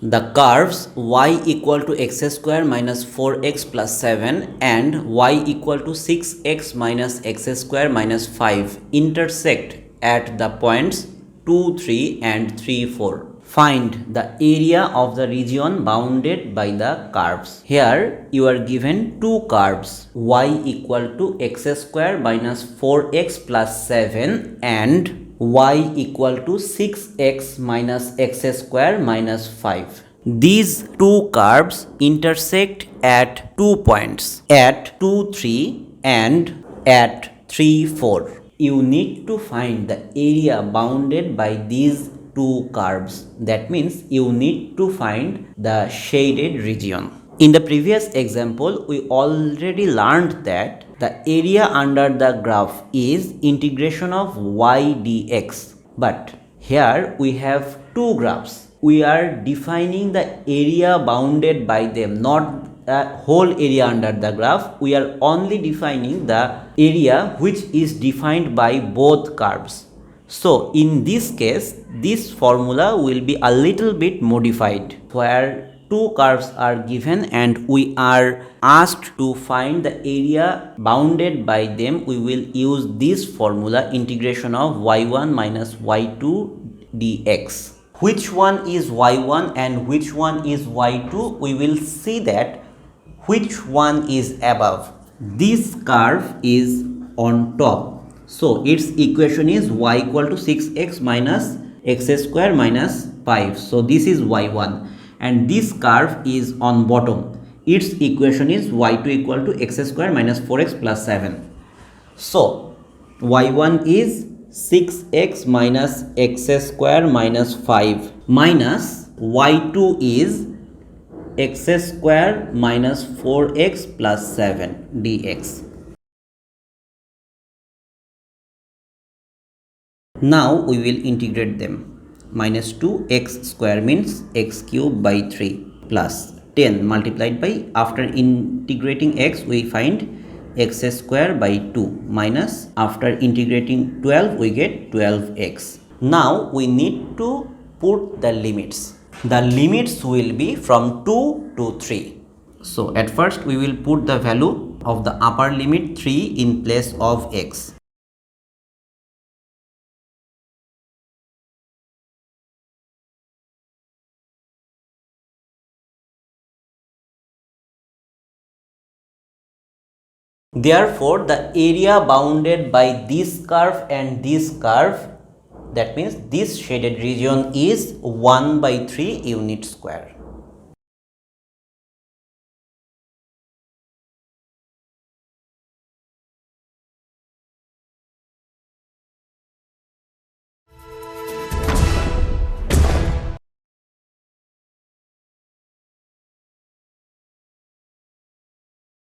The curves y equal to x square minus 4x plus 7 and y equal to 6x minus x square minus 5 intersect at the points 2, 3 and 3, 4. Find the area of the region bounded by the curves. Here you are given two curves, y equal to x square minus 4x plus 7 and y equal to 6x minus x square minus 5. These two curves intersect at 2 points, at 2, 3 and at 3, 4. You need to find the area bounded by these two curves. That means you need to find the shaded region. In the previous example, we already learned that the area under the graph is integration of y dx. But here we have two graphs. We are defining the area bounded by them, not the whole area under the graph. We are only defining the area which is defined by both curves. So in this case, this formula will be a little bit modified, where two curves are given and we are asked to find the area bounded by them. We will use this formula, integration of y1 minus y2 dx. Which one is y1 and which one is y2? We will see that which one is above. This curve is on top. So its equation is y equal to 6x minus x square minus 5. So this is y1. And this curve is on bottom. Its equation is y2 equal to x square minus 4x plus 7. So y1 is 6x minus x square minus 5 minus y2 is x square minus 4x plus 7 dx. Now we will integrate them. Minus 2x square means x cube by 3 plus 10 multiplied by, after integrating x we find x square by 2 minus, after integrating 12 we get 12x. Now we need to put the limits. The limits will be from 2 to 3. So at first we will put the value of the upper limit 3 in place of x. Therefore, the area bounded by this curve and this curve, that means this shaded region, is 1 by 3 unit square.